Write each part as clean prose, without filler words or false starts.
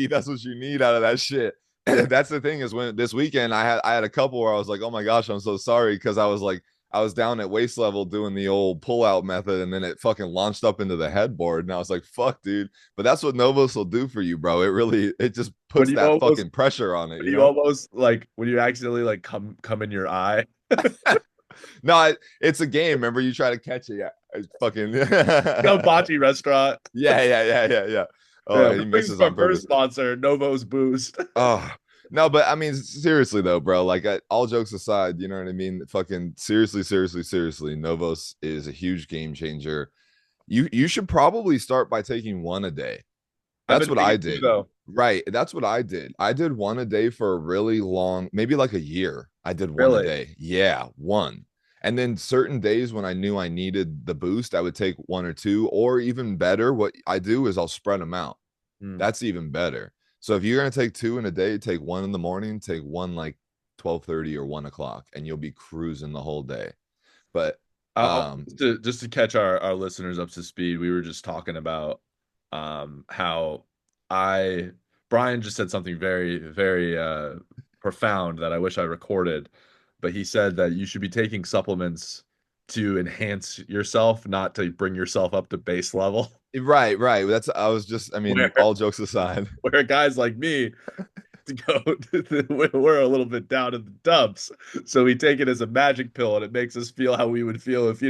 baby. That's what you need out of that shit. That's the thing is when this weekend I had a couple where I was like, oh my gosh, I'm so sorry because I was like I was down at waist level doing the old pull out method and then it fucking launched up into the headboard and I was like, fuck, dude. But that's what Novos will do for you, bro. It just When puts you that almost, fucking pressure on it, when you you know? almost like when you accidentally like come in your eye. No, it's a game. Remember, you try to catch it. Yeah, it's fucking. Go bocce restaurant. Yeah. Oh, Yeah, he which brings us misses to our on first purpose. sponsor, Novos Boost. Oh, no, but I mean, seriously though, bro. Like, all jokes aside, you know what I mean? Fucking seriously. Novos is a huge game changer. You should probably start by taking one a day. I've That's been what thinking I too, did. though. Right. That's what I did. I did one a day for a really long, maybe like a year. I did one a Really? day. Yeah, one. And then certain days when I knew I needed the boost, I would take one or two, or even better, what I do is I'll spread them out. Hmm. That's even better. So if you're gonna take two in a day, take one in the morning, take one like 12:30 or 1 o'clock, and you'll be cruising the whole day. But um Just to catch our listeners up to speed, we were just talking about how I Brian just said something very profound that I wish I recorded, but he said that you should be taking supplements to enhance yourself, not to bring yourself up to base level. right. That's I was just I mean, Where all jokes aside. where guys like me to go we're a little bit down in the dumps, so we take it as a magic pill and it makes us feel how we would feel if we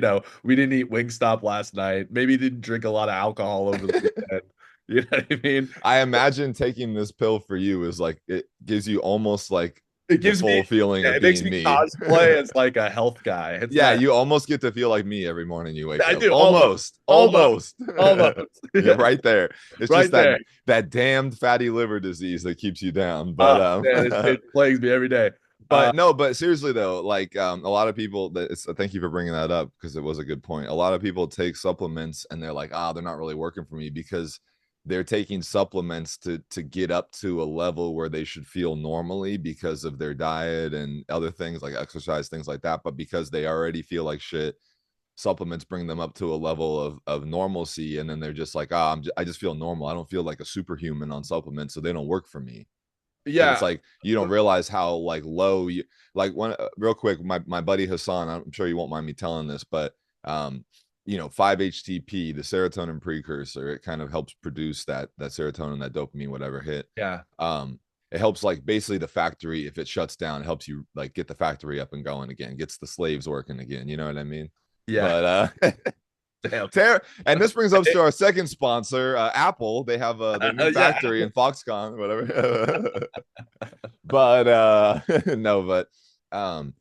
didn't eat Wingstop last night, maybe didn't drink a lot of alcohol over the weekend. You know what I mean? I imagine taking this pill for you is like it gives you almost like it the gives me full feeling yeah, of it makes being me me. cosplay as like a health guy. It's Yeah, like you almost get to feel like me every morning you wake I up. do Almost. almost Almost. almost You're right there. It's just right there. that damned fatty liver disease that keeps you down. Man, it plagues me every day. uh But no, but seriously though, like a lot of people thank you for bringing that up because it was a good point. A lot of people take supplements and they're like, they're not really working for me because they're taking supplements to get up to a level where they should feel normally because of their diet and other things like exercise, things like that. But because they already feel like shit, supplements bring them up to a level of normalcy, and then they're just like, I just feel normal. I don't feel like a superhuman on supplements, so they don't work for me. But it's yeah. like you don't realize how like low you like one real quick. My buddy Hassan, I'm sure you won't mind me telling this, but 5-HTP, the serotonin precursor, it kind of helps produce that serotonin, that dopamine, whatever hit. Yeah. Um, it helps like basically the factory if it shuts down, it helps you like get the factory up and going again, gets the slaves working again. You know what I mean? Yeah. But Damn. and this brings us to our second sponsor, Apple. They have their new Yeah. factory in Foxconn, whatever. But no, but um,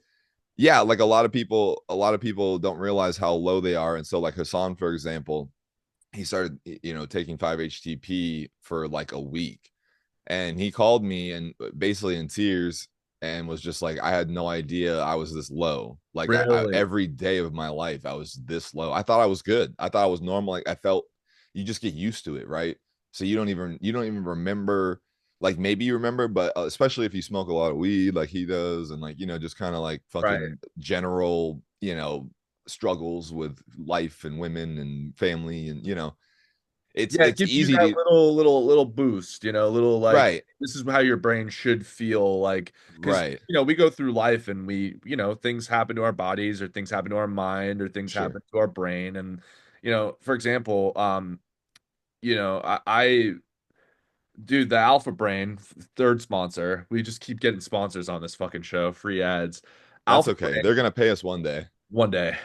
yeah, like a lot of people don't realize how low they are, and so like Hassan, for example, he started taking 5-HTP for like a week, and he called me and basically in tears and was just like, I had no idea I was this low. Like Really? every day of my life I was this low. I thought I was good, I thought I was normal. Like I felt, you just get used to it, right? So you don't even remember, like maybe you remember, but especially if you smoke a lot of weed like he does, and like just kind of like Right. fucking general struggles with life and women and family, and it's Yeah, it it's gives you easy that to. little boost, little like Right, this is how your brain should feel like because right, we go through life and things happen to our bodies or things happen to our mind or things sure. happen to our brain and for example, I dude, the Alpha Brain, third sponsor. We just keep getting sponsors on this fucking show, free ads. That's Alpha okay. Brain, They're gonna pay us one day. one day.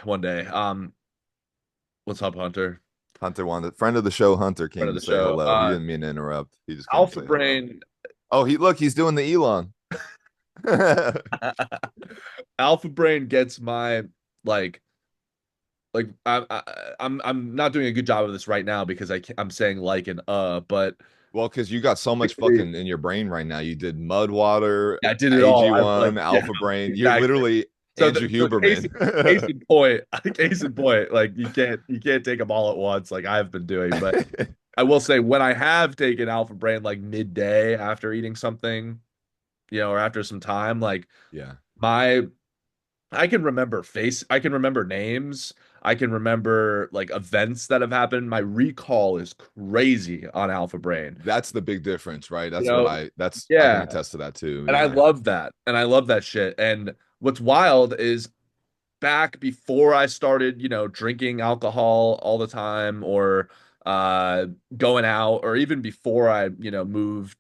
What's up, Hunter? Hunter wanted friend of the show. Hunter Friend came of to the say show. hello. He didn't mean to interrupt. He just came to Alpha say hello. Brain Oh, he's doing the Elon. Alpha Brain gets my like I'm not doing a good job of this right now because I'm saying like and but Well, because you got so much basically, fucking in your brain right now. You did Mud Water, yeah, I did it all. I'm like, AG1, yeah, Alpha Brain. You're exactly. literally So Andrew so Huberman. case in point, case in point, like you can't take them all at once like I've been doing, but I will say when I have taken Alpha Brain like midday after eating something, or after some time, like Yeah, my I can remember names. I can remember like events that have happened. My recall is crazy on Alpha Brain. That's the big difference, right? You That's what know, I can yeah. attest to that too. And I Yeah. love that. And I love that shit. And what's wild is back before I started, drinking alcohol all the time or uh going out, or even before I, moved,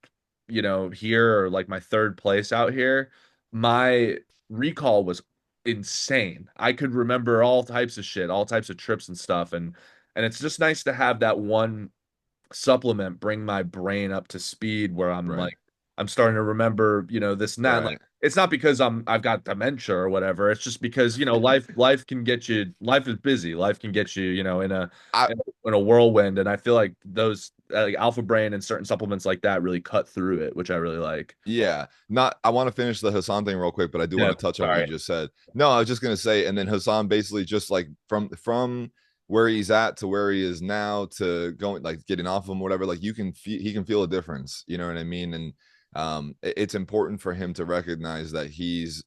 here, or like my third place out here, my recall was insane. I could remember all types of shit, all types of trips and stuff, and it's just nice to have that one supplement bring my brain up to speed where Right. I'm starting to remember, this and that. Like Right. it's not because I've got dementia or whatever. It's just because, life can get you, life is busy. Life can get you, I in a whirlwind. And I feel like those like Alpha Brain and certain supplements like that really cut through it, which I really like. Yeah, not. I want to finish the Hassan thing real quick, but I do want Yeah, to touch on what you sorry. just said. No, I was just gonna say, and then Hassan basically just like from where he's at to where he is now to going like getting off him, whatever. Like he can feel a difference. You know what I mean? And it's important for him to recognize that he's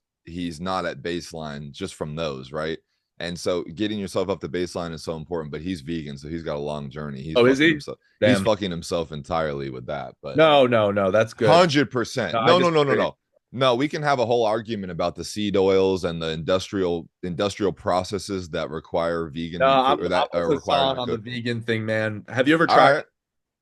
not at baseline just from those, right? And so getting yourself up to baseline is so important. But he's vegan, so he's got a long journey. Oh, is he? He's Damn. fucking himself entirely with that, but. No, no, no, that's good. 100%. No, I No, no, no, no, disagree. no. No, we can have a whole argument about the seed oils and the industrial processes that require No, vegan food or I'm that with require Hassan not on the cook. vegan thing, man. Have you ever All tried? right.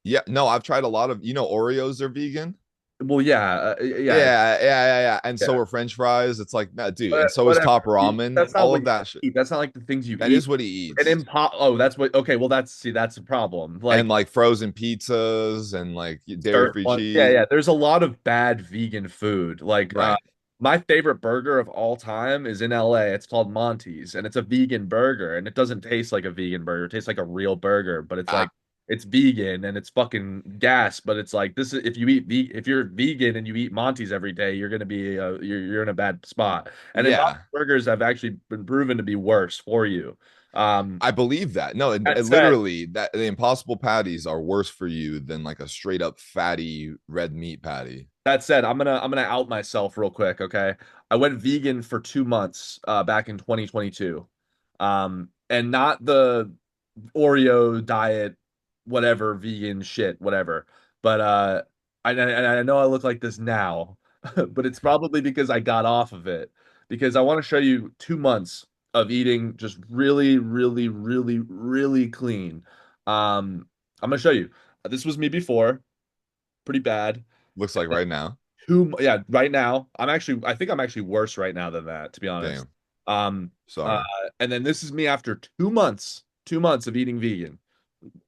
Yeah, no, I've tried a lot of, Oreos are vegan. Well, yeah, yeah, Yeah. And yeah. so are French fries. It's like, nah, dude, and so is Whatever. top ramen, That's not all what of you that shit. eat. That's not like the things you That eat. is what he And eats. impo oh, that's what. Okay, well, that's a problem. And Like like frozen pizzas and like certain dairy-free one, yeah, cheese. yeah. There's a lot of bad vegan food. Like Right. my favorite burger of all time is in LA. It's called Monty's, and it's a vegan burger, and it doesn't taste like a vegan burger. It tastes like a real burger, but it's Ah, like it's vegan and it's fucking gas. But it's like this is if you're vegan and you eat Monty's every day, you're gonna be you're in a bad spot. And then Monty's yeah. burgers have actually been proven to be worse for you. Um, I believe that. No, that said, literally that the impossible patties are worse for you than like a straight up fatty red meat patty. I'm gonna out myself real quick, okay? I went vegan for 2 months back in 2022. And not the Oreo diet, whatever, vegan shit, whatever. But I know I look like this now, but it's probably because I got off of it. Because I want to show you 2 months of eating just really, really, really, really clean. I'm gonna show you. This was me before, pretty bad. Looks like right now. Yeah, right now I think I'm actually worse right now than that, to be honest. Damn. Um, uh, Sorry. and then this is me after 2 months of eating vegan.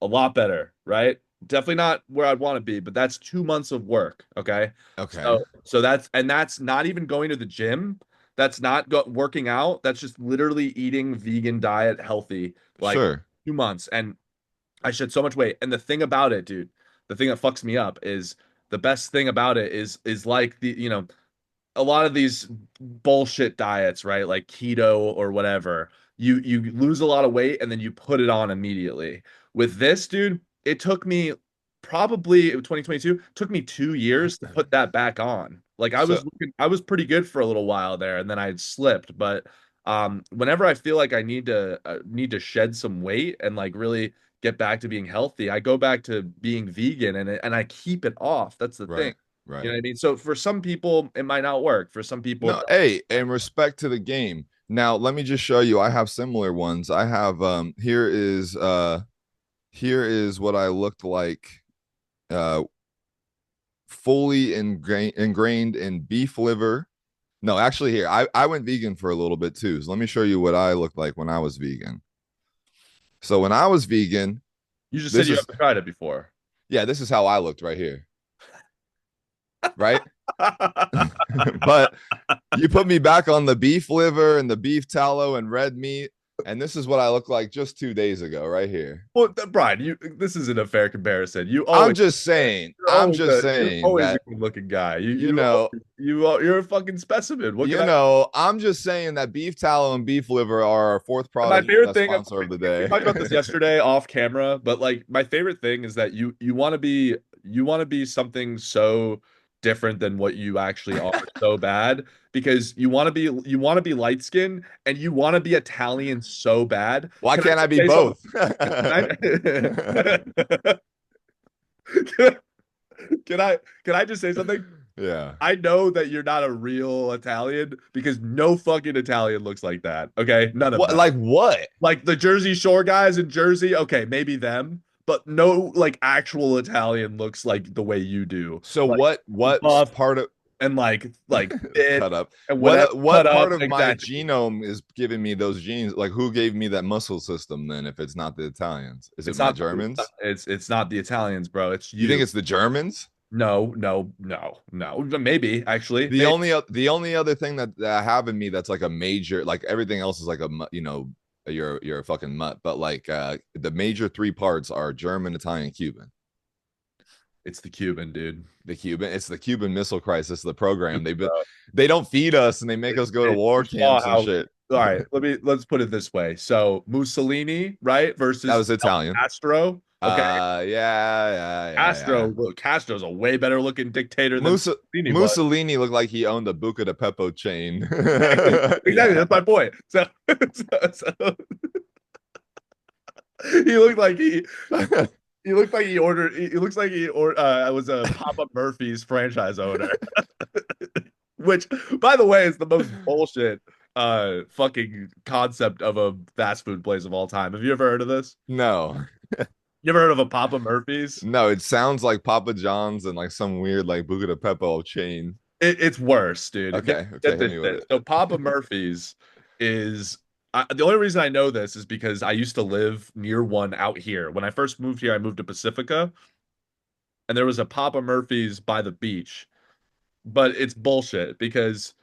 A lot better, right? Definitely not where I'd want to be, but that's 2 months of work. Okay. Okay. So that's not even going to the gym. That's not working out. That's just literally eating vegan diet healthy, like Sure. 2 months. And I shed so much weight. And the thing about it, dude, the thing that fucks me up is the best thing about it is like a lot of these bullshit diets, right? Like keto or whatever. You lose a lot of weight and then you put it on immediately. With this, dude, it took me probably 2022, took me 2 years to put that back on. Like So I was pretty good for a little while there and then I had slipped, but whenever I feel like I need to shed some weight and like really get back to being healthy, I go back to being vegan and I keep it off. That's the thing. right, right. You know what I mean? So for some people, it might not work. For some people, No, hey, and respect to the game. Now, let me just show you. I have similar ones. I have here is what I looked like uh fully ingrained in beef liver. No, actually here. I went vegan for a little bit too. So let me show you what I looked like when I was vegan. So when I was vegan, you just said this you is haven't tried it before. yeah, this is how I looked right here. Right? But you put me back on the beef liver and the beef tallow and red meat, and this is what I look like just 2 days ago, right here. Well, Brian, this isn't a fair comparison. I'm just saying, You're always a that good looking guy. you know, You're a fucking specimen. What can I'm just saying that beef tallow and beef liver are our fourth My product favorite thing, sponsor of the we day. talked about this yesterday off camera, but like my favorite thing is that you want to be something so different than what you actually are so bad because you want to be light skinned and you want to be Italian so bad. Why Can I can't I just be say something? both? Can I can I just say something? Yeah. I know that you're not a real Italian because no fucking Italian looks like that. Okay, none of What them. like what? Like the Jersey Shore guys in Jersey, okay, maybe them, but no like actual Italian looks like the way you do. So Like what buff part of and like fit cut up? and whatever cut What up part of my exactly. genome is giving me those genes? Like who gave me that muscle system then if it's not the Italians? Is it It's my not Germans? it's not the Italians, bro. It's You think you. it's the Germans? No, no, no, no. Maybe actually, maybe The only other thing that I have in me that's like a major, like everything else is like you're a fucking mutt, but like the major three parts are German, Italian, Cuban. it's the Cuban dude. It's the Cuban Missile Crisis, the program. Bro. They don't feed us and they make us go to war You saw camps and how. shit. All right, let's put it this way. So Mussolini, right, That versus was Italian. Castro. Okay, Yeah. Castro's a way better looking dictator than Mussolini was. Mussolini looked like he owned a Buca de Beppo chain. Exactly, exactly. Yeah. That's my point. So, so he looked like he looked like he ordered. He looks like he or was a Papa Murphy's franchise owner. Which, by the way, is the most bullshit fucking concept of a fast food place of all time. Have you ever heard of this? No. You ever heard of a Papa Murphy's? No, it sounds like Papa John's and like some weird like Buca de Beppo chain. It's worse, dude. Okay, Get hit this me with shit. it. So Papa Murphy's is the only reason I know this is because I used to live near one out here. When I first moved here, I moved to Pacifica, and there was a Papa Murphy's by the beach. But it's bullshit because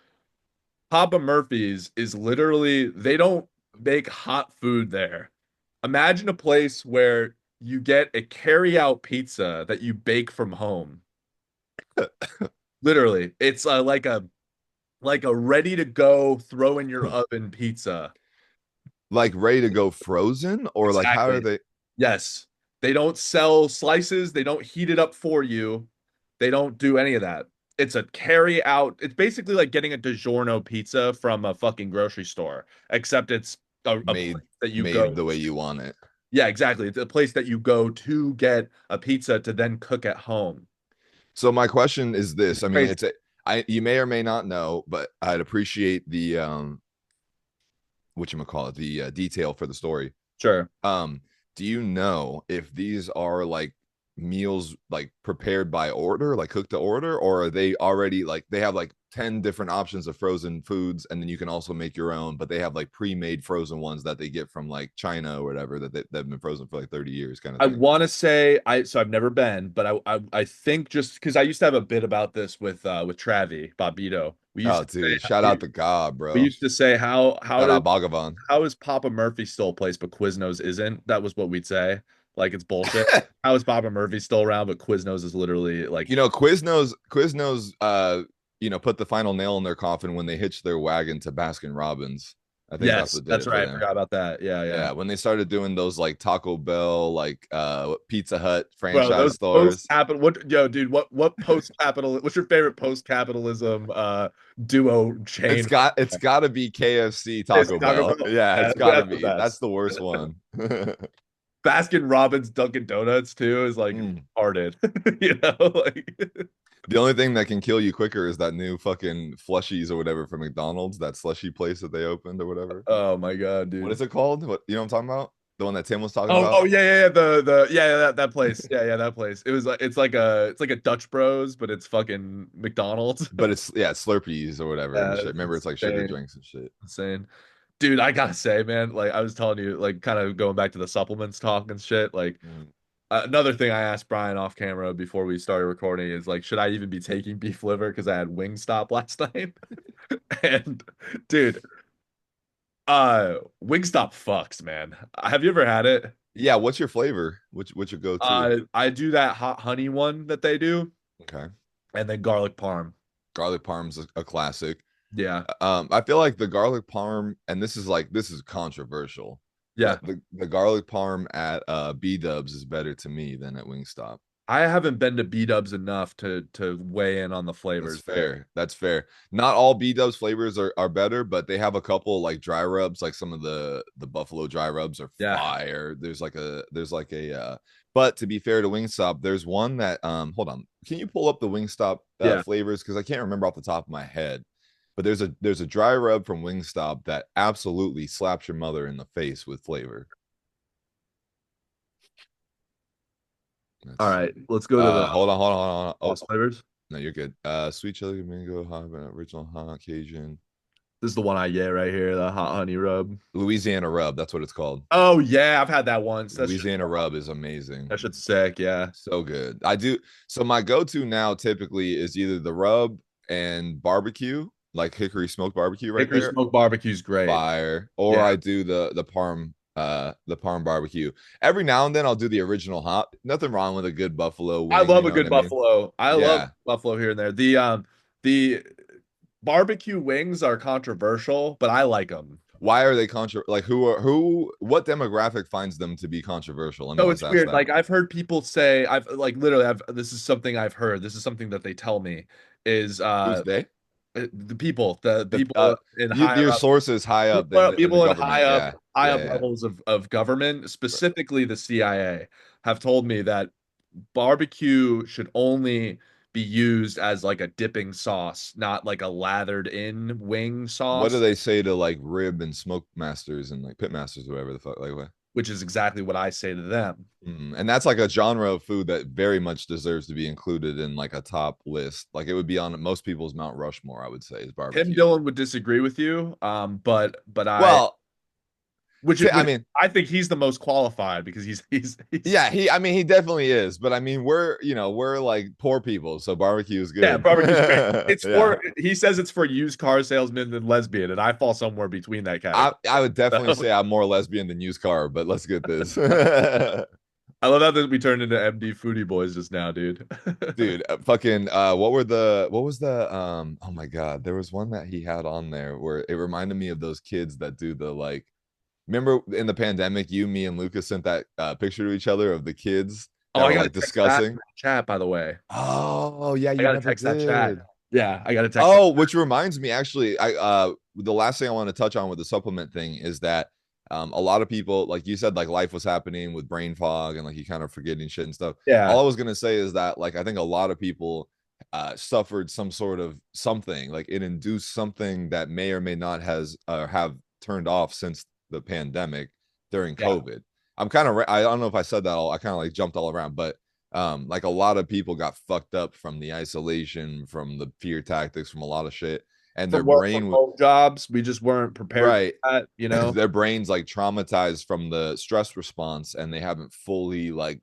Papa Murphy's is literally they don't make hot food there. Imagine a place where you get a carry-out pizza that you bake from home. Literally, it's like a ready to go throw in your oven pizza. Like ready to go frozen or like how are Exactly. they? Yes. They don't sell slices, they don't heat it up for you. They don't do any of that. It's a carry out. It's basically like getting a DiGiorno pizza from a fucking grocery store, except it's a Made place that you made go. the way you want it. Yeah, exactly. It's a place that you go to get a pizza to then cook at home. So my question is this. I mean, Crazy. it's a I you may or may not know, but I'd appreciate the what you call it, the detail for the story. Sure. Um, do you know if these are like meals like prepared by order, like cooked to order, or are they already like they have like 10 different options of frozen foods and then you can also make your own, but they have like pre-made frozen ones that they get from like China or whatever they've been frozen for like 30 years kind of I thing. want to say so I've never been, but I think just because I used to have a bit about this with Travi Bobito. Oh, dude, shout out to God, We bro. used to say Shout out Bhagavan. how is Papa Murphy still a place but Quiznos isn't? That was what we'd say. Like it's bullshit. How is Papa Murphy still around but Quiznos is literally like Quiznos put the final nail in their coffin when they hitched their wagon to Baskin Robbins. I think that's yes, what did that's it for right. I them. forgot about that. Yeah, yeah. Yeah, when they started doing those like Taco Bell, like Pizza Hut Bro, franchise those post stores. capital what yo dude, what post capital what's your favorite post capitalism duo chain? It's got to be KFC, Is Taco it Taco Bell. Bell? Yeah, Yeah, it's got to that's the be. That's best. the worst one. Baskin Robbins Dunkin' Donuts too is like Mm. retarded. You know, like The only thing that can kill you quicker is that new fucking flushies or whatever from McDonald's, that slushy place that they opened or whatever. oh my God, What dude. is it called? What you know what I'm talking about? The one that Tim was talking Oh, about? oh yeah, yeah, yeah. The yeah, yeah, that place. Yeah, yeah, that place. It was like it's like a Dutch Bros, but it's fucking McDonald's. But it's yeah, Slurpees or whatever and Yeah, shit. it's Remember, it's like sugar insane, drinks and shit. insane. Dude, I gotta say, man, like I was telling you, like kind of going back to the supplements talk and shit. Like Mm. another thing I asked Brian off camera before we started recording is like, should I even be taking beef liver because I had Wingstop last night? And dude, Wingstop fucks, man. Have you ever had it? Yeah, what's your flavor? What's your go-to? I do that hot honey one that they do, Okay. and then garlic parm. Garlic parm's a classic. Yeah, I feel like the garlic parm, and this is controversial, yeah. but the garlic parm at B Dubs is better to me than at Wingstop. I haven't been to B-dubs enough to weigh in on the That's flavors there. fair. That's fair. Not all B Dubs flavors are better, but they have a couple like dry rubs, like some of the Buffalo dry rubs are Yeah. fire. There's like a but to be fair to Wingstop, there's one that hold on. Can you pull up the Wingstop Yeah. flavors? Because I can't remember off the top of my head. But there's a dry rub from Wingstop that absolutely slaps your mother in the face with flavor. All That's right. Let's go to the hold on. Oh, sauce flavors. no, you're good. Sweet chili mango, hot original hot Cajun. This is the one I get right here, the hot honey rub. Louisiana rub, that's what it's called. Oh yeah, I've had that once. Louisiana rub is amazing. That shit's sick. Yeah. So good. I do. So my go-to now typically is either the rub and barbecue, like hickory smoked barbecue right Hickory there, smoked barbecue's great. fire, or Yeah. I do the parm barbecue. Every now and then I'll do the original hot. Nothing wrong with a good buffalo I wing, you love a know what good I mean? buffalo. I love Yeah. buffalo here and there. The barbecue wings are controversial, but I like them. Why are they like what demographic finds them to be controversial? Let me So just it's ask weird. that. Like I've heard people say, I've like literally, I've this is something I've heard. This is something that they tell me is Who's they? the The people in higher your up sources high up in the people in government. Yeah. high Yeah, up yeah. levels of government, specifically the CIA, have told me that barbecue should only be used as like a dipping sauce, not like a lathered in wing What do sauce, they say to like rib and smoke masters and like pit masters or whatever the fuck like what? which is exactly what I say to them. And that's like a genre of food that very much deserves to be included in like a top list. Like it would be on most people's Mount Rushmore, I would say, is Tim barbecue. Dillon would disagree with you, but Well, I which mean, I think he's the most qualified because he's yeah, I mean, he definitely is. But I mean, we're like poor people, so barbecue is yeah, good. barbecue's great. It's Yeah, for he says it's for used car salesmen and lesbian, and I fall somewhere between that category. I would definitely So, say I'm more lesbian than used car, but let's get this. I love how that we turned into MD foodie boys just now, dude. Dude, fucking what was the oh my god, there was one that he had on there where it reminded me of those kids that do the like, remember in the pandemic you, me, and Lucas sent that picture to each other of the kids Oh, that I were gotta like text that in discussing. the chat, by the way. Oh yeah, I you gotta never text that chat. did. Yeah, I gotta text that. Oh, which reminds me, actually, I the last thing I want to touch on with the supplement thing is that a lot of people, like you said, like life was happening with brain fog and like you kind of forgetting shit and stuff. Yeah, All I was gonna say is that like I think a lot of people suffered some sort of something, like it induced something that may or may not has have turned off since the pandemic during yeah. COVID. I'm kind of I don't know if I said that all. I kind of like jumped all around, but like a lot of people got fucked up from the isolation, from the fear tactics, from a lot of shit, and their From work from brain home jobs, we just weren't prepared right for that, you know? their brains like traumatized from the stress response, and they haven't fully like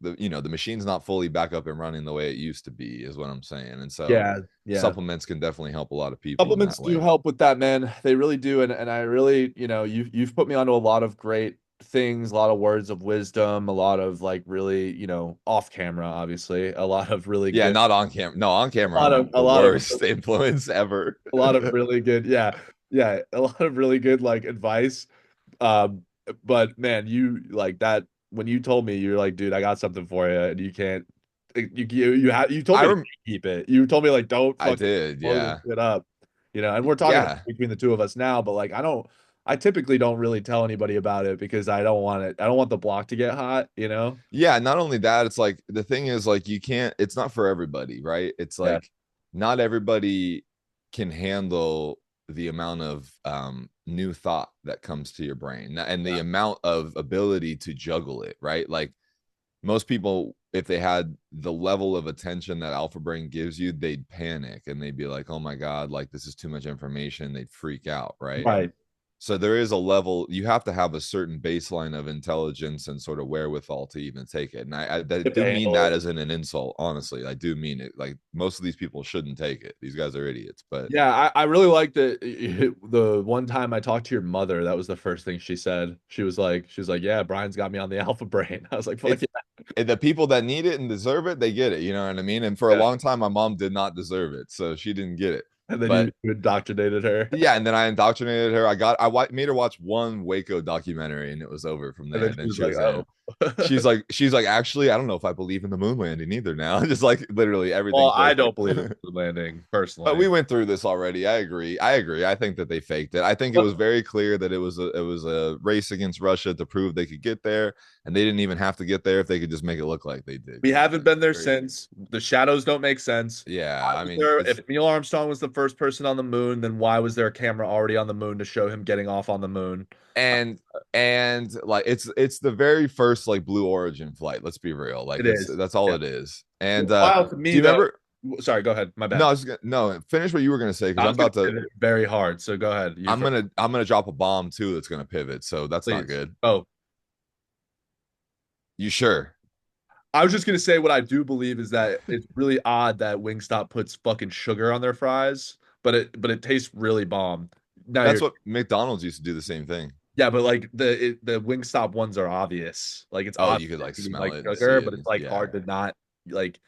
the machine's not fully back up and running the way it used to be, is what I'm saying. And so Yeah, yeah. supplements can definitely help a lot of people in Supplements that do way. help with that, man. They really do. And I really, you've put me onto a lot of great things, a lot of words of wisdom, a lot of like really, off camera, obviously, a lot of really Yeah, good, not on camera. No, on camera a lot I'm of, a the lot of, worst influence ever. a lot of really good, yeah, yeah, a lot of really good like advice. Um, but man, you like that when you told me, you're like, dude, I got something for you, and you can't, you told I me to rem- keep it. You told me like, don't I fucking did, blow this yeah. shit up, and we're talking Yeah. between the two of us now, but like, I typically don't really tell anybody about it because I don't want it. I don't want the block to get hot, you know? Yeah, not only that, it's like the thing is like you can't, it's not for everybody, right? It's Yeah, like not everybody can handle the amount of new thought that comes to your brain and the yeah, amount of ability to juggle it, right? Like most people, if they had the level of attention that alpha brain gives you, they'd panic and they'd be like, oh my God, like this is too much information. They'd freak out, right? right. So there is a level, you have to have a certain baseline of intelligence and sort of wherewithal to even take it. And I You have to do mean handle that it. as an insult, honestly. I do mean it. Like most of these people shouldn't take it. These guys are idiots. But Yeah, I really like the one time I talked to your mother, that was the first thing she said. She was like, yeah, Brian's got me on the alpha brain. I was like, fuck it's yeah. the people that need it and deserve it, they get it. You know what I mean? And for a Yeah. long time, my mom did not deserve it. So she didn't get it. And then But you indoctrinated her. yeah, and then I indoctrinated her. Made her watch one Waco documentary, and it was over from And there. then And she then was she like, was oh. in. she's like, actually, I don't know if I believe in the moon landing either now. Just like literally Well, everything I fake. don't believe in the moon landing But personally. we went through this already. I agree. I agree. I think that they faked it. I think it But was very clear that it was a race against Russia to prove they could get there, and they didn't even have to get there if they could just make it look like they did. we haven't been there Very, since. The shadows don't make sense. yeah, Why I was mean, there, it's if Neil Armstrong was the first person on the moon, then why was there a camera already on the moon to show him getting off on the moon? and and like it's the very first like Blue Origin flight. Let's be real. Like It is. that's all Yeah. it is. And What's wild to do me you though. remember? Sorry, go ahead. My No, bad. no. Finish what you were gonna say because I I'm was gonna about to. pivot very hard. So go ahead. You first, I'm gonna drop a bomb too. That's gonna pivot. So that's not please. good. Oh, You sure? I was just gonna say what I do believe is that it's really odd that Wingstop puts fucking sugar on their fries, but it tastes really bomb. Now That's you're what McDonald's used to do the same thing. yeah, but like the Wingstop ones are obvious. Like it's Oh, obvious you could they're like eating smell like it and see sugar, it. but it's like Yeah. hard to not like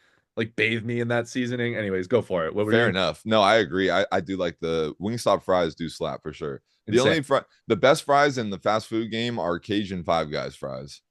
bathe me in that seasoning. Anyways, go for it. What were you Fair gonna enough. No, I agree. I do like the Wingstop fries do slap for sure. The insane, only the best fries in the fast food game are Cajun Five Guys fries.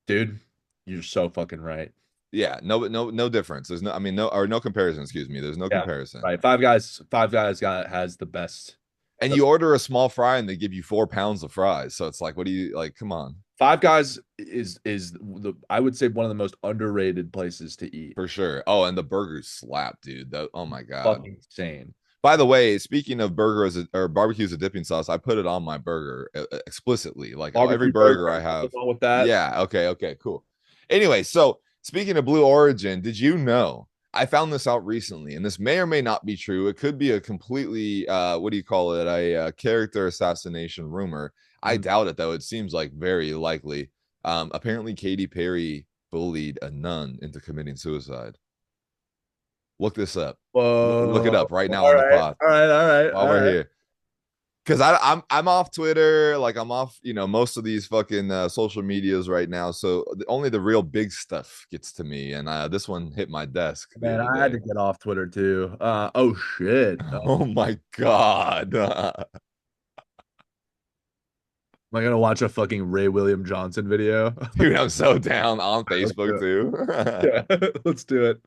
dude? You're so fucking right. Yeah, no difference. There's no, I mean, no comparison. Excuse me. There's no Yeah, comparison. right. Five Guys got has the best. And The you order a small fry and they give you 4 pounds of fries. So it's like, what do you like? Come on, Five Guys is the I would say one of the most underrated places to eat. for sure. Oh, and the burgers slap, dude. Oh my god. Fucking insane. By the way, speaking of burger as or barbecue as a dipping sauce, I put it on my burger explicitly. Like every Barbecue burger burger, I have. nothing wrong with that. Yeah. Okay. Cool. Anyway, so speaking of Blue Origin, did you know? I found this out recently, and this may or may not be true. It could be a completely what do you call it? A character assassination rumor. I Mhm. doubt it though. It seems like very likely. Apparently, Katy Perry bullied a nun into committing suicide. Look this up. Look it Whoa. up right now All on the right. pod All right. All right. while All we're right. here. Because I'm off Twitter, like I'm off, most of these fucking social medias right now. So only the real big stuff gets to me, and this one hit my desk the Man, other I had day. to get off Twitter too. Oh shit. Oh my god, Am I gonna watch a fucking Ray William Johnson video? dude, I'm so down on Let's do Facebook it. too. Yeah, let's do it.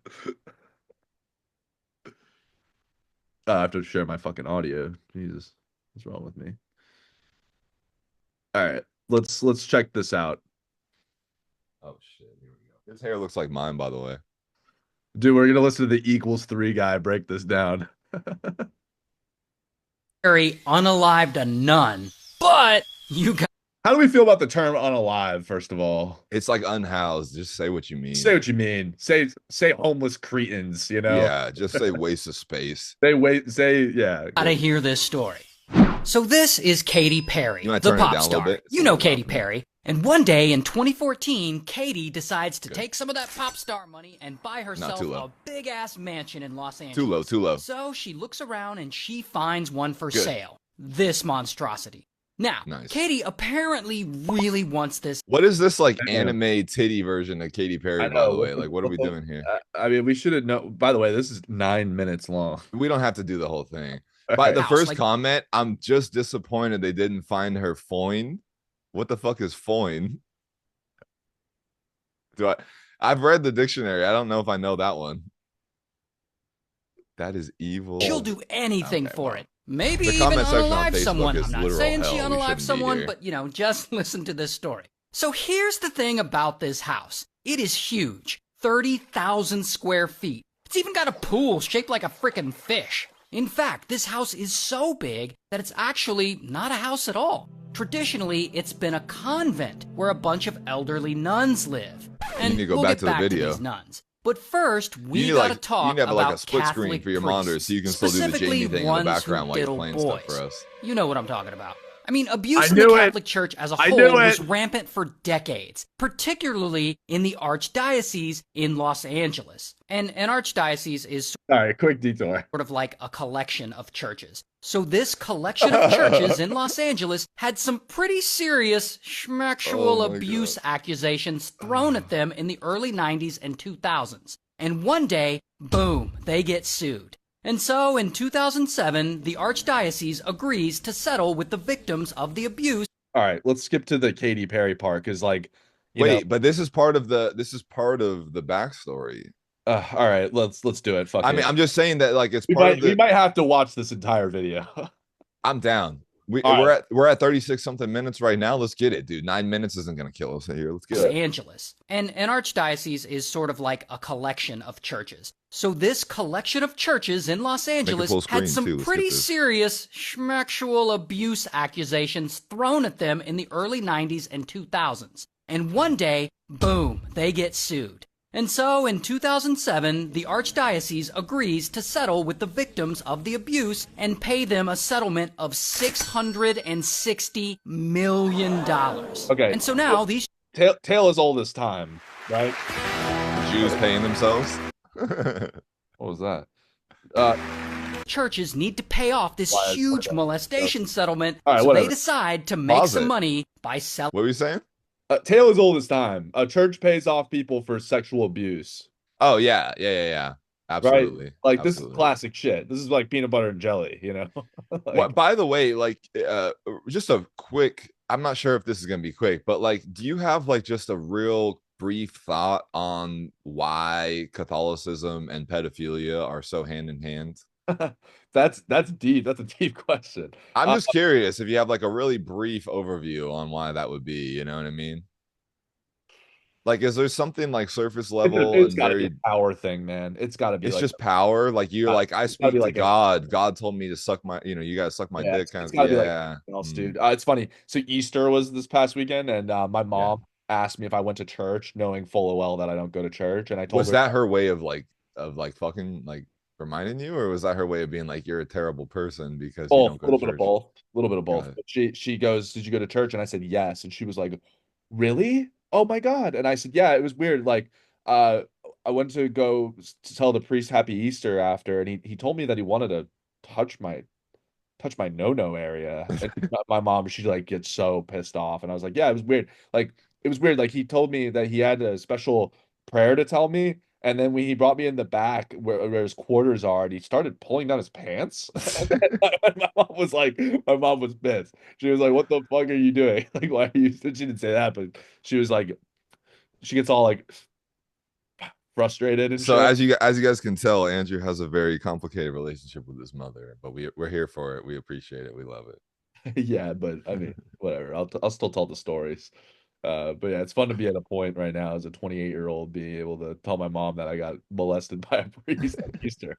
I have to share my fucking audio. Jesus, what's wrong with me? All right, let's check this out, Oh shit, here we go. His hair looks like mine, by the way. dude. We're gonna listen to the equals three guy break this down. Perry unalived a nun, but you got How do we feel about the term unalive? First of all, It's like unhoused. Just say what you mean. say what you mean. Say homeless cretins. You know, Yeah, just say waste of space. they wait. Say yeah. to hear this story. So this is Katy Perry, You wanna the turn it pop down a little star. bit? It's You a know little Katy loud. Perry. And one day in 2014, Katy decides to Good. take some of that pop star money and buy herself too low. a big ass mansion in Los Angeles. Too low, too low. So she looks around and she finds one for Good. sale. This monstrosity. Now, Nice. Katy apparently really wants this. What is this like I know. anime titty version of Katy Perry, I by the know. way? Like, what are we doing here? I mean, we should have known. By the way, this is 9 minutes long. We don't have to do the whole thing. By the House, first like- comment, I'm just disappointed they didn't find her foin. What the fuck is foin? I've read the dictionary. I don't know if I know that one. That is evil. She'll do anything Okay, for well. it. Maybe The even comment section on unalive Facebook someone. is I'm not literal saying she hell. We unalived shouldn't be someone, here. but just listen to this story. So here's the thing about this house. It is huge. 30,000 square feet. It's even got a pool shaped like a frickin' fish. In fact, this house is so big that it's actually not a house at all. Traditionally, it's been a convent where a bunch of elderly nuns live. And need to go we'll back get to the back video. to these nuns. But first, we You need gotta like talk you need to have about like a split screen Catholic for your priests, monitor so you can still do the specifically Jamie thing in the ones who background while you're diddle playing stuff boys. for us. You know what I'm talking about. I mean, abuse I in the knew it. Catholic Church as a I whole knew was it. rampant for decades, particularly in the Archdiocese in Los Angeles. And an archdiocese is All right, quick detour. sort of like a collection of churches. So this collection of churches in Los Angeles had some pretty serious schmexual Oh my abuse accusations thrown at them in the early 90s and 2000s. And one day, boom, they get sued. And so in 2007, the Archdiocese agrees to settle with the victims of the abuse. All right, let's skip to the Katy Perry part because, like, You know, Wait, but this is part of the backstory. all right, let's do it. Fuck I mean, it. I'm just saying that like it's We part of might we the. might have to watch this entire video. I'm down. All right. We're at 36 something minutes right now. Let's get it, dude. 9 minutes isn't gonna kill us here. Let's get it. Angeles. And an archdiocese is sort of like a collection of churches. So this collection of churches in Los Angeles had some pretty serious schmactual abuse accusations thrown at them in the early 90s and 2000s. And one day, boom, they get sued. And so in 2007, the archdiocese agrees to settle with the victims of the abuse and pay them a settlement of $660 million. Okay. And so now these tale as old as time, right? Jews paying themselves. What was that? churches need to pay off this huge molestation settlement, right, so whatever. they decide to make some money by selling. What were you saying? Tale as old as time. A church pays off people for sexual abuse. Oh yeah. Absolutely. Right? Like Absolutely. this is classic shit. This is like peanut butter and jelly, you know? What, by the way, like just a quick, I'm not sure if this is gonna be quick, but like, do you have like just a real brief thought on why Catholicism and pedophilia are so hand in hand? That's deep. That's a deep question. I'm just curious if you have like a really brief overview on why that would be, you know what I mean? Like, is there something like surface level It's and gotta be very a power thing, man. It's gotta be it's like just power? Like you're like, I speak to like God. God told me to suck my, you gotta suck my dick kind it's of. gotta be like Yeah. something else, dude. It's funny. So Easter was this past weekend, and my mom asked me if I went to church, knowing full well that I don't go to church. And I told Was her that her way of like fucking like reminding you, or was that her way of being like, you're a terrible person because you don't both, a go to little bit of church? both, a little bit of both. Got it. But she goes, "Did you go to church?" And I said yes, and she was like, "Really? Oh my God!" And I said, "Yeah, it was weird. Like, uh, I went to go to tell the priest Happy Easter after, and he told me that he wanted to touch my no-no area." And my mom, she like gets so pissed off. And I was like, yeah, it was weird. Like, it was weird. Like, he told me that he had a special prayer to tell me. And then when he brought me in the back where his quarters are, and he started pulling down his pants. And then my mom was pissed. She was like, "What the fuck are you doing? Like, why are you?" She didn't say that, but she was like, she gets all like frustrated and So shit. as you guys can tell, Andrew has a very complicated relationship with his mother, but we're here for it. We appreciate it. We love it. Yeah, but I mean, whatever. I'll still tell the stories. But yeah, it's fun to be at a point right now as a 28-year-old being able to tell my mom that I got molested by a priest at Easter.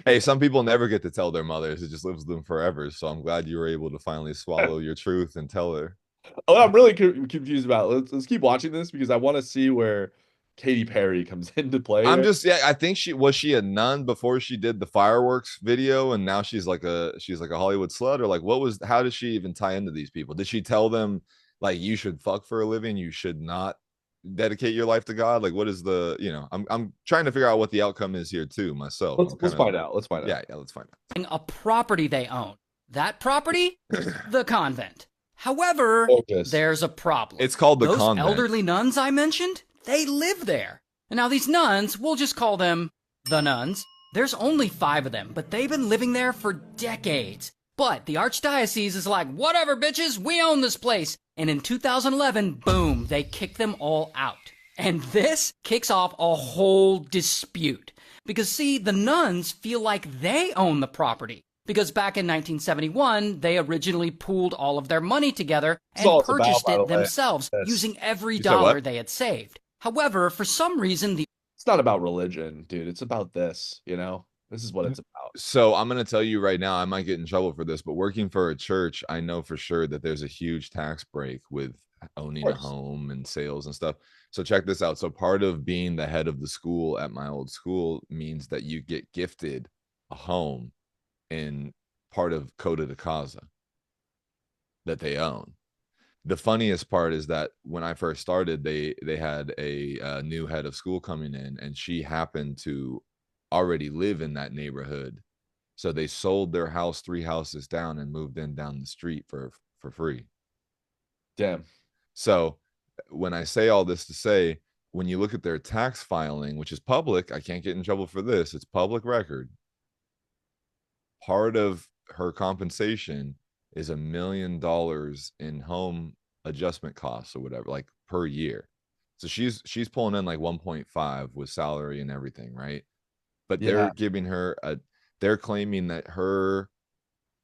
Hey, some people never get to tell their mothers. It just lives with them forever. So I'm glad you were able to finally swallow your truth and tell her. What I'm really confused about. Let's keep watching this because I want to see where Katy Perry comes into play. I'm just I think she a nun before she did the fireworks video, and now she's like a Hollywood slut, or like how did she even tie into these people? Did she tell them like, you should fuck for a living, you should not dedicate your life to God? Like, what is the, I'm trying to figure out what the outcome is here too myself. Let's find out. Let's find out. Yeah, let's find out. A property they own. That property, the convent. However, there's a problem. It's called the Those convent. elderly nuns I mentioned, they live there. And now these nuns, we'll just call them the nuns. There's only 5 of them, but they've been living there for decades. But the archdiocese is like, whatever, bitches, we own this place. And in 2011, boom, they kick them all out. And this kicks off a whole dispute. Because see, the nuns feel like they own the property. Because back in 1971, they originally pooled all of their money together and purchased it themselves, using every dollar they had saved. However, for some reason, it's not about religion, dude. It's about this, you know? This is what it's about. So I'm going to tell you right now, I might get in trouble for this, but working for a church, I know for sure that there's a huge tax break with owning a home and sales and stuff. So check this out. So part of being the head of the school at my old school means that you get gifted a home in part of Coda de Casa that they own. The funniest part is that when I first started, they had a new head of school coming in, and she happened to already live in that neighborhood. So they sold their house 3 houses down and moved in down the street for free. Damn. So when I say all this to say, when you look at their tax filing, which is public, I can't get in trouble for this, it's public record. Part of her compensation is $1 million in home adjustment costs or whatever, like per year. So she's pulling in like 1.5 with salary and everything, right? But Yeah. they're claiming that her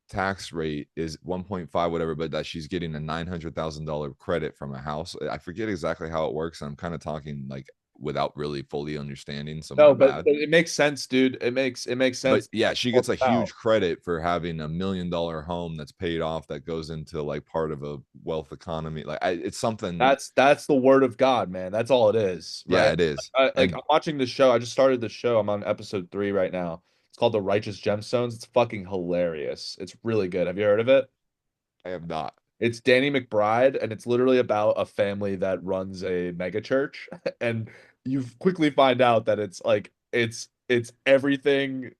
tax rate is 1.5 whatever, but that she's getting a $900,000 credit from a house. I forget exactly how it works. I'm kind of talking like without really fully understanding, so my No, but bad. it makes sense, dude. It makes But sense. yeah, she All gets a about. huge credit for having $1 million home that's paid off that goes into like part of a wealth economy. Like it's something. That's the word of God, man. That's all it is, Yeah, right? it is. Like And I'm watching the show. I just started the show. I'm on episode 3 right now. It's called The Righteous Gemstones. It's fucking hilarious. It's really good. Have you heard of it? I have not. It's Danny McBride, and it's literally about a family that runs a mega church. And you quickly find out that it's like it's everything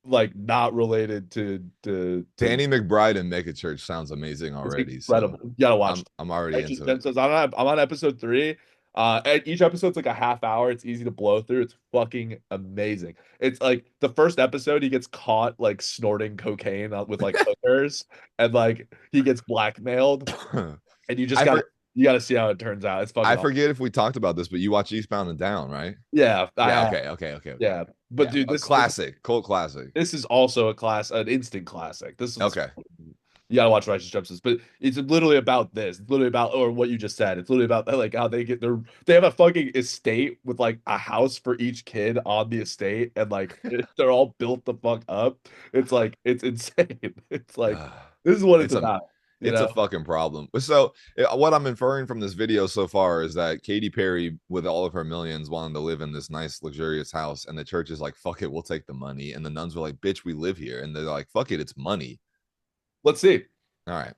like not related to Danny McBride and Make a Church sounds amazing it's already. So incredible. You gotta watch I'm already Righteous into it. Gemstones. I'm on episode 3. And each episode's like a half hour. It's easy to blow through. It's fucking amazing. It's like the first episode, he gets caught like snorting cocaine with like hookers, and like he gets blackmailed, and I for, you gotta see how it turns out. It's fucking I awesome. forget if we talked about this, but you watch Eastbound and Down, right? Yeah, I Yeah. have. Okay. Yeah, but Yeah, dude, a classic, cult classic. this is also an instant classic. This one's Okay. you gotta watch Righteous Gemstones, but it's literally about this. It's literally about or what you just said. It's literally about like how they have a fucking estate with like a house for each kid on the estate, and like they're all built the fuck up. It's like it's insane. It's like this is what it's It's a about, you it's a know? fucking problem. So what I'm inferring from this video so far is that Katy Perry, with all of her millions, wanted to live in this nice luxurious house, and the church is like, "Fuck it, we'll take the money." And the nuns were like, "Bitch, we live here," and they're like, "Fuck it, it's money." Let's see. All right.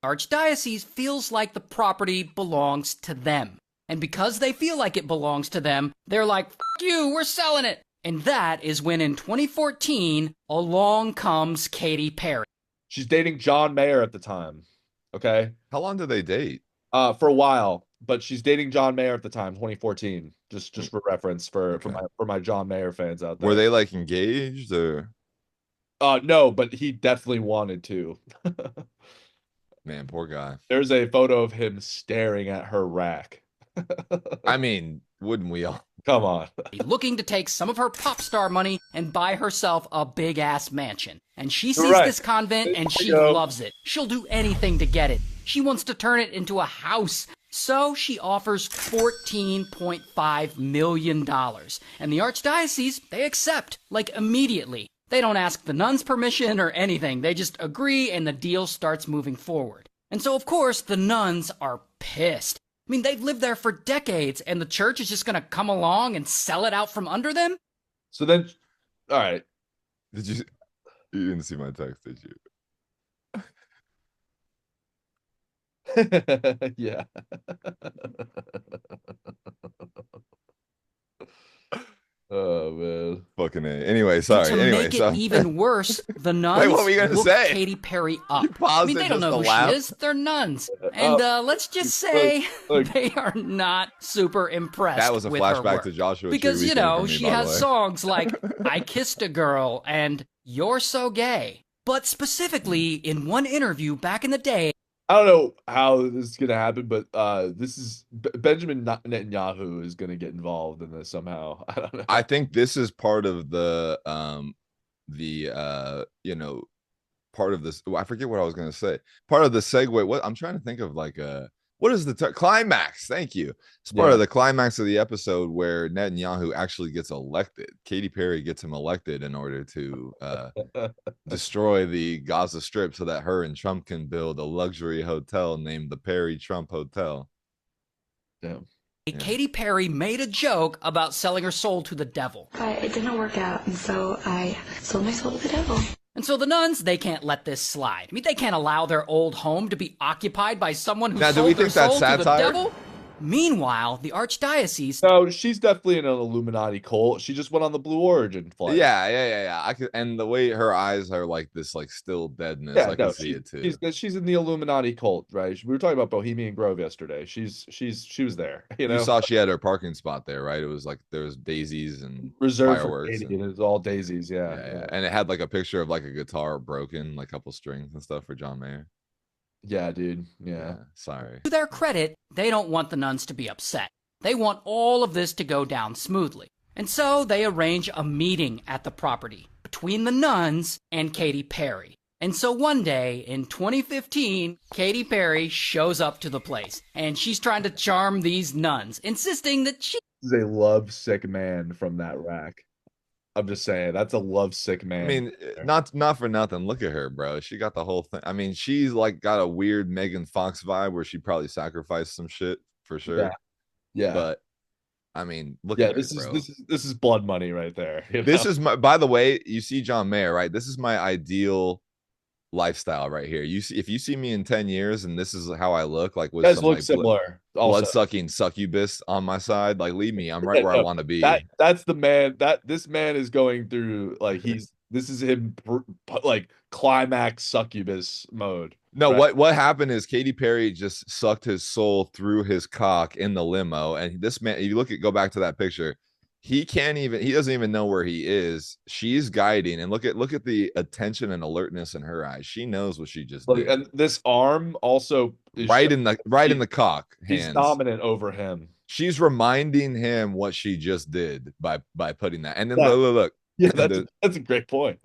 Archdiocese feels like the property belongs to them. And because they feel like it belongs to them, they're like, "F you, we're selling it." And that is when in 2014, along comes Katy Perry. She's dating John Mayer at the time. Okay. How long did they date? For a while, but she's dating John Mayer at the time, 2014. Just for reference Okay. for my John Mayer fans out Were there. they like engaged or? No, but he definitely wanted to. Man, poor guy. There's a photo of him staring at her rack. I mean, wouldn't we all? Come on. Looking to take some of her pop star money and buy herself a big ass mansion. And she sees Right. this convent and she go. loves it. She'll do anything to get it. She wants to turn it into a house. So she offers $14.5 million. And the Archdiocese, they accept, like immediately. They don't ask the nuns permission or anything. They just agree and the deal starts moving forward. And so, of course, the nuns are pissed. I mean, they've lived there for decades, and the church is just going to come along and sell it out from under them? So then, all right. Did you? You didn't see my text, did you? Yeah. Oh man. Fucking A. Anyway, sorry. To Anyway, make so it even worse, the nuns what were you gonna look say? Katy Perry up. You paused I mean, it they don't just know to who laugh? she is. They're nuns. And let's just say look. they are not super impressed that was a with her flashback work. to Joshua. Because, Tree you weekend know, for me, she by the has way. songs like I Kissed a Girl and You're So Gay. But specifically, in one interview back in the day, I don't know how this is gonna happen, but this is Benjamin Netanyahu is gonna get involved in this somehow. I don't know. I think this is part of part of this. I forget what I was gonna say. Part of the segue. What I'm trying to think of, like what is the climax? Thank you. It's part Yeah. of the climax of the episode where Netanyahu actually gets elected. Katy Perry gets him elected in order to destroy the Gaza Strip so that her and Trump can build a luxury hotel named the Perry Trump Hotel. Damn. Yeah. Katy Perry made a joke about selling her soul to the devil. But it didn't work out, and so I sold my soul to the devil. And so the nuns, they can't let this slide. I mean, they can't allow their old home to be occupied by someone who Now, do sold we their think that's soul to the satire? devil. Meanwhile, the Archdiocese, No, she's definitely in an Illuminati cult. She just went on the Blue Origin flight. Yeah. I could, and the way her eyes are like this, like still deadness. Yeah, I no, can see it too. she's in the Illuminati cult, right? We were talking about Bohemian Grove yesterday. She was there, you know. You saw she had her parking spot there, right? It was like there was daisies and Reserved for fireworks. Katie, and it's all daisies, yeah. And it had like a picture of like a guitar broken, like a couple strings and stuff for John Mayer. Yeah, dude. Yeah. Sorry. To their credit, they don't want the nuns to be upset. They want all of this to go down smoothly. And so they arrange a meeting at the property between the nuns and Katy Perry. And so one day in 2015, Katy Perry shows up to the place and she's trying to charm these nuns, insisting that she This is a lovesick man from that rack. I'm just saying, that's a lovesick man. I mean, not for nothing. Look at her, bro. She got the whole thing. I mean, she's like got a weird Megan Fox vibe where she probably sacrificed some shit for sure. Yeah. Yeah. But I mean, look yeah, at her, this is bro. this is blood money right there. This is my, by the way, you see John Mayer, right? This is my ideal lifestyle right here. You see, if you see me in 10 years and this is how I look, like with guys some look like similar. blood sucking succubus on my side, like leave me. I'm right Yeah, where I want to be. That's the man. This man is going through like this is him like climax succubus mode. No, right? what happened is Katy Perry just sucked his soul through his cock in the limo, and this man, if you go back to that picture, he doesn't even know where he is. She's guiding, and look at the attention and alertness in her eyes. She knows what she just did. And this arm also is right in the cock hands. He's dominant over him. She's reminding him what she just did by putting that. And then look. Yeah, that's a great point.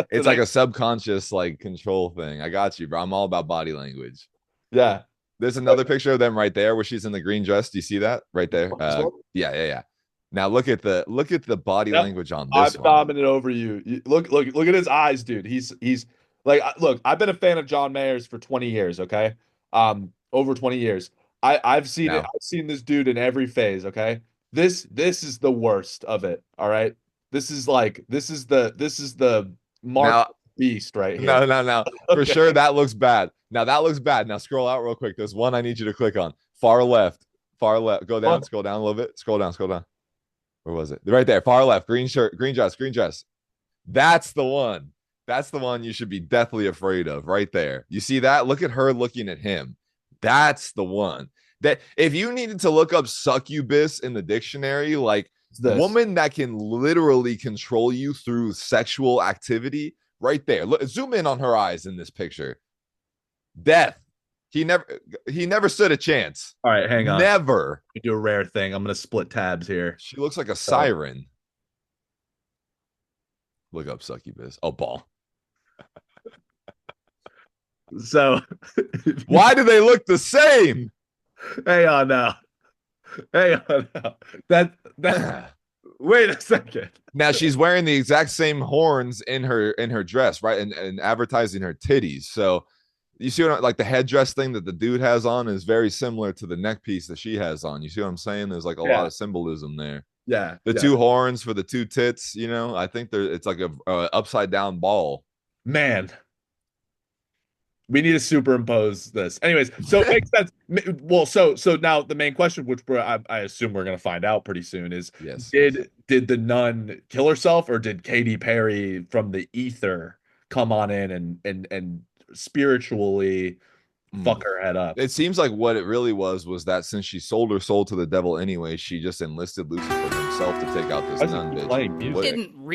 It's like a subconscious like control thing. I got you, bro. I'm all about body language. Yeah. There's another picture of them right there where she's in the green dress. Do you see that right there? Yeah. Now look at the body language on this I'm one. dominant over you. Look at his eyes, dude. He's like, look, I've been a fan of John Mayer's for 20 years, okay? Over 20 years. I've seen it. I've seen this dude in every phase, okay? This is the worst of it, all right? This is the mark beast right here. No. For sure that looks bad. Now that looks bad. Now scroll out real quick. There's one I need you to click on. Far left. Go down, scroll down a little bit. Scroll down. Where was it? Right there. Far left. Green shirt, green dress. That's the one. That's the one you should be deathly afraid of right there. You see that? Look at her looking at him. That's the one. That if you needed to look up succubus in the dictionary, like woman that can literally control you through sexual activity, right there. Look, zoom in on her eyes in this picture. Death. He never stood a chance. All right, hang on. Never. Do a rare thing. I'm gonna split tabs here. She looks like a siren. Look up succubus. Oh, ball. So why do they look the same? Hang on now. That wait a second. Now she's wearing the exact same horns in her dress, right? And advertising her titties. So you see what like the headdress thing that the dude has on is very similar to the neck piece that she has on. You see what I'm saying? There's like a lot of symbolism there. Yeah. The two horns for the two tits, you know, I think it's like a upside down ball. Man. We need to superimpose this. Anyways, so it makes sense. Well, so now the main question, which I assume we're going to find out pretty soon, is did the nun kill herself, or did Katy Perry from the ether come on in and spiritually fuck her head up? It seems like what it really was that since she sold her soul to the devil anyway, she just enlisted Lucifer himself to take out this nun bitch.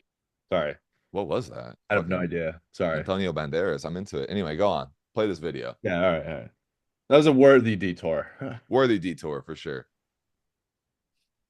Sorry. What was that? I have no idea. Sorry. Antonio Banderas. I'm into it. Anyway, go on. Play this video. Yeah, all right. That was a worthy detour. Worthy detour for sure.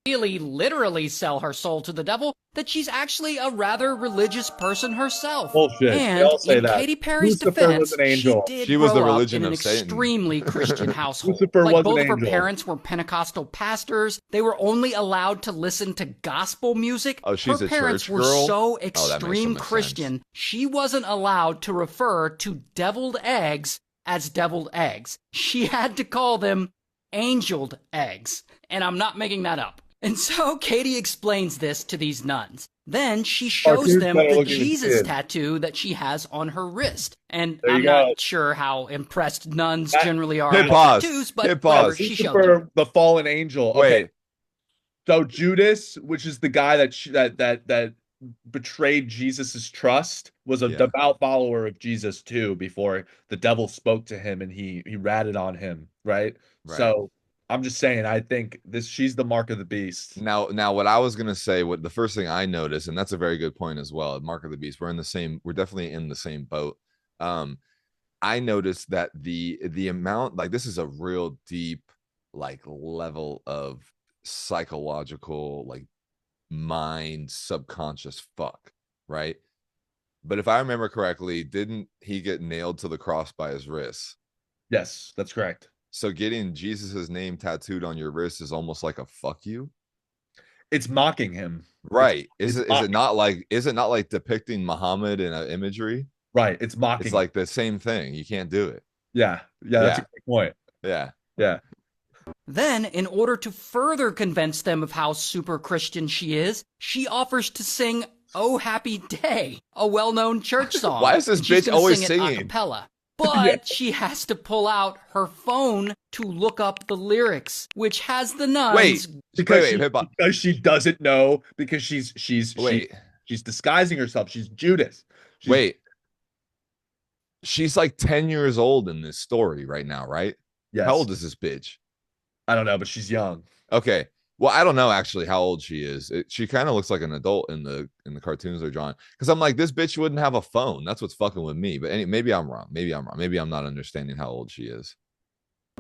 Really literally sell her soul to the devil, that she's actually a rather religious person herself. Bullshit. And in Katy Perry's defense, she was the religion of Satan. Extremely Christian household. Like both of her parents were Pentecostal pastors. They were only allowed to listen to gospel music. Oh, she's her a parents church were girl? so extreme Christian, sense. she wasn't allowed to refer to deviled eggs as deviled eggs. She had to call them angeled eggs. And I'm not making that up. And so Katy explains this to these nuns. Then she shows them the Jesus tattoo that she has on her wrist. And I'm not sure how impressed nuns generally are with tattoos, but whatever, she showed them. The fallen angel. Okay. So Judas, which is the guy that betrayed Jesus's trust, was a devout follower of Jesus too before the devil spoke to him and he ratted on him, right? So I'm just saying, I think she's the mark of the beast. Now, what I was gonna say, what the first thing I noticed, and that's a very good point as well. Mark of the beast. We're definitely in the same boat. I noticed that the amount, like, this is a real deep, like, level of psychological, like, mind subconscious fuck, right? But if I remember correctly, didn't he get nailed to the cross by his wrists? Yes, that's correct. So getting Jesus's name tattooed on your wrist is almost like a fuck you. It's mocking him. Right. It's Is it mocking. not like, is it not like depicting Muhammad in an imagery? Right. It's mocking. It's like the same thing. You can't do it. Yeah. Yeah, that's a great point. Yeah. Yeah. Then, in order to further convince them of how super Christian she is, she offers to sing "Oh Happy Day," a well-known church song. Why is this And she's bitch gonna always sing it singing? a cappella. But she has to pull out her phone to look up the lyrics, which has the nuns. Wait, Because she doesn't know, because she's wait, she's disguising herself. She's Judas. wait. She's like 10 years old in this story right now, right? Yes. How old is this bitch? I don't know, but she's young. Okay. Well, I don't know actually how old she is. She kind of looks like an adult in the cartoons they're drawing. Because I'm like, this bitch wouldn't have a phone. That's what's fucking with me. But maybe I'm wrong. Maybe I'm not understanding how old she is.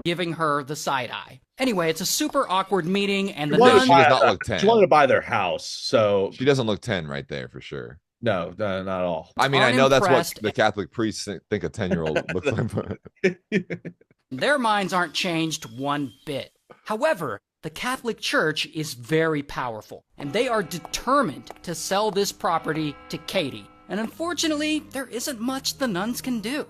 Giving her the side eye. Anyway, it's a super awkward meeting, and the No, nuns. she does not look 10. She wanted to buy their house, so She doesn't look 10 right there for sure. no, not at all. I mean, I know that's what Unimpressed. the Catholic priests think a 10-year-old looks like. But Their minds aren't changed one bit. However, the Catholic Church is very powerful, and they are determined to sell this property to Katy. And unfortunately, there isn't much the nuns can do.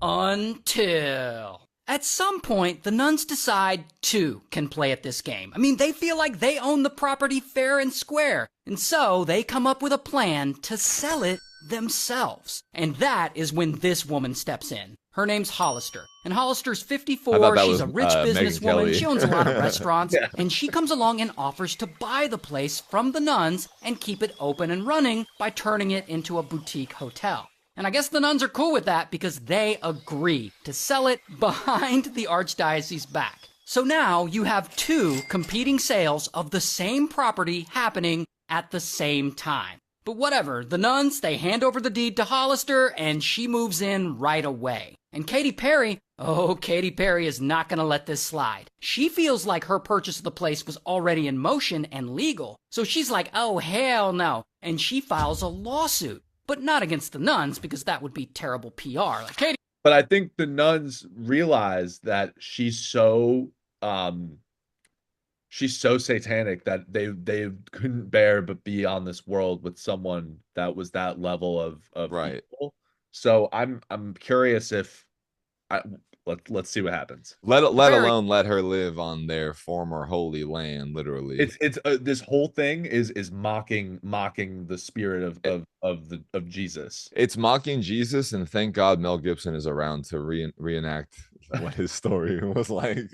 Until... At some point, the nuns decide two can play at this game. I mean, they feel like they own the property fair and square. And so they come up with a plan to sell it themselves. And that is when this woman steps in. Her name's Hollister. And Hollister's I 54. thought that She's was, a rich Megyn businesswoman. Kelly. She owns a lot of restaurants. Yeah. And she comes along and offers to buy the place from the nuns and keep it open and running by turning it into a boutique hotel. And I guess the nuns are cool with that because they agree to sell it behind the archdiocese's back. So now you have two competing sales of the same property happening at the same time. But whatever, the nuns, they hand over the deed to Hollister and she moves in right away. And Katy Perry, Katy Perry is not going to let this slide. She feels like her purchase of the place was already in motion and legal. So she's like, oh, hell no. And she files a lawsuit. But not against the nuns, because that would be terrible PR. Like, Katy. But I think the nuns realize that she's so satanic that they couldn't bear but be on this world with someone that was that level of Right. evil. So I'm curious if let's see what happens. Let alone let her live on their former holy land, literally. It's this whole thing is mocking the spirit of Jesus. It's mocking Jesus, and thank God Mel Gibson is around to reenact what his story was like.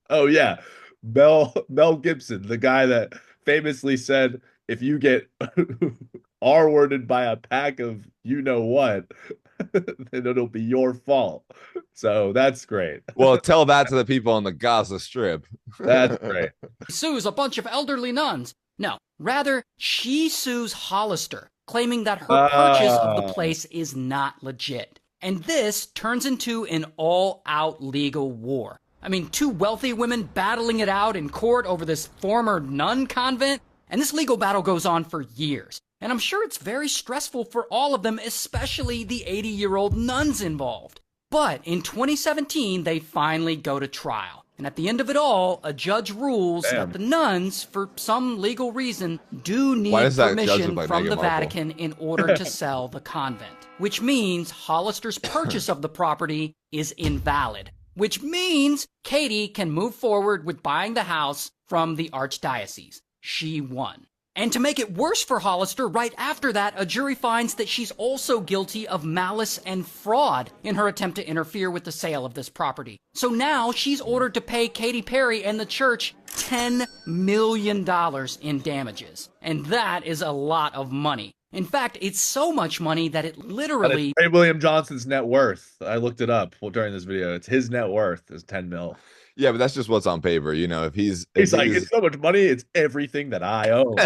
Oh yeah, Mel Gibson, the guy that famously said, "If you get R-worded by a pack of you know what, then it'll be your fault." So that's great. Well, tell that to the people on the Gaza Strip. That's great. Sues a bunch of elderly nuns. No, rather, she sues Hollister, claiming that her purchase of the place is not legit. And this turns into an all-out legal war. I mean, two wealthy women battling it out in court over this former nun convent, and this legal battle goes on for years. And I'm sure it's very stressful for all of them, especially the 80-year-old nuns involved. But in 2017, they finally go to trial. And at the end of it all, a judge rules that the nuns, for some legal reason, do need permission from the Vatican in order to sell the convent. Which means Hollister's purchase of the property is invalid. Which means Katy can move forward with buying the house from the archdiocese. She won. And to make it worse for Hollister, right after that, a jury finds that she's also guilty of malice and fraud in her attempt to interfere with the sale of this property. So now she's ordered to pay Katy Perry and the church $10 million in damages. And that is a lot of money. In fact, it's so much money that it literally... Ray William Johnson's net worth. I looked it up during this video. It's his net worth is 10 mil. Yeah, but that's just what's on paper. You know, if he's like, it's so much money, it's everything that I own.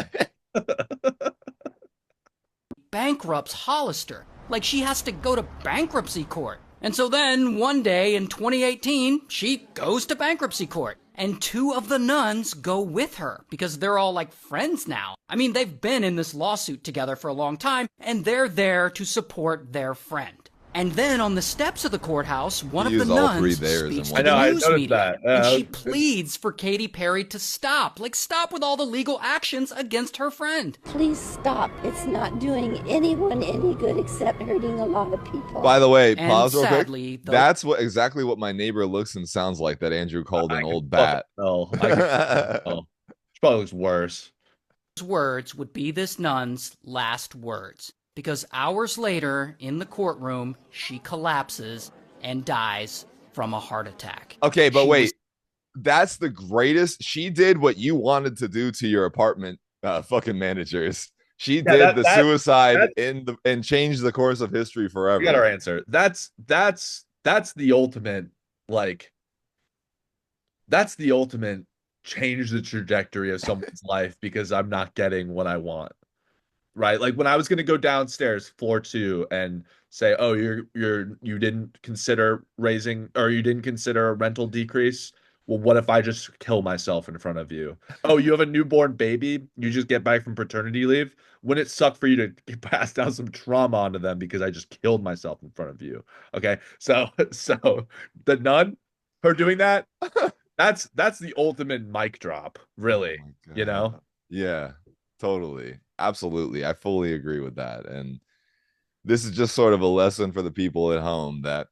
bankrupts Hollister. Like she has to go to bankruptcy court. And so then, one day in 2018, she goes to bankruptcy court. And 2 of the nuns go with her because they're all like friends now. I mean, they've been in this lawsuit together for a long time, and they're there to support their friend. And then on the steps of the courthouse, one of the nuns speaks to the news media, and she pleads for Katy Perry to stop. Like, stop with all the legal actions against her friend. Please stop. It's not doing anyone any good except hurting a lot of people. By the way, And pause real sadly, quick. That's exactly what my neighbor looks and sounds like that Andrew called an old bat. Oh, she probably looks worse. Those words would be this nun's last words. Because hours later, in the courtroom, she collapses and dies from a heart attack. Okay, but wait. That's the greatest. She did what you wanted to do to your apartment fucking managers. She did the suicide and changed the course of history forever. You got our answer. That's the ultimate, like, that's the ultimate change the trajectory of someone's life because I'm not getting what I want. Right? Like when I was going to go downstairs, floor 2, and say, "Oh, you didn't consider raising, or you didn't consider a rental decrease. Well, what if I just kill myself in front of you? Oh, you have a newborn baby. You just get back from paternity leave. Wouldn't it suck for you to pass down some trauma onto them because I just killed myself in front of you?" Okay, so the nun, her doing that, that's the ultimate mic drop, really. Oh you know? Yeah, totally. Absolutely. I fully agree with that. And this is just sort of a lesson for the people at home that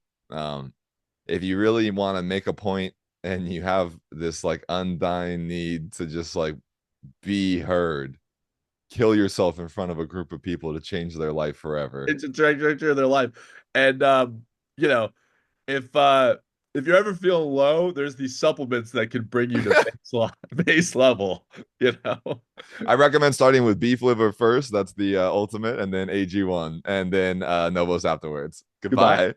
if you really want to make a point and you have this like undying need to just like be heard, kill yourself in front of a group of people to change their life forever. It's a trajectory of their life. And you know, if you're ever feeling low, there's these supplements that can bring you to base level, you know. I recommend starting with beef liver first. That's the ultimate, and then AG1, and then Novos afterwards. Goodbye.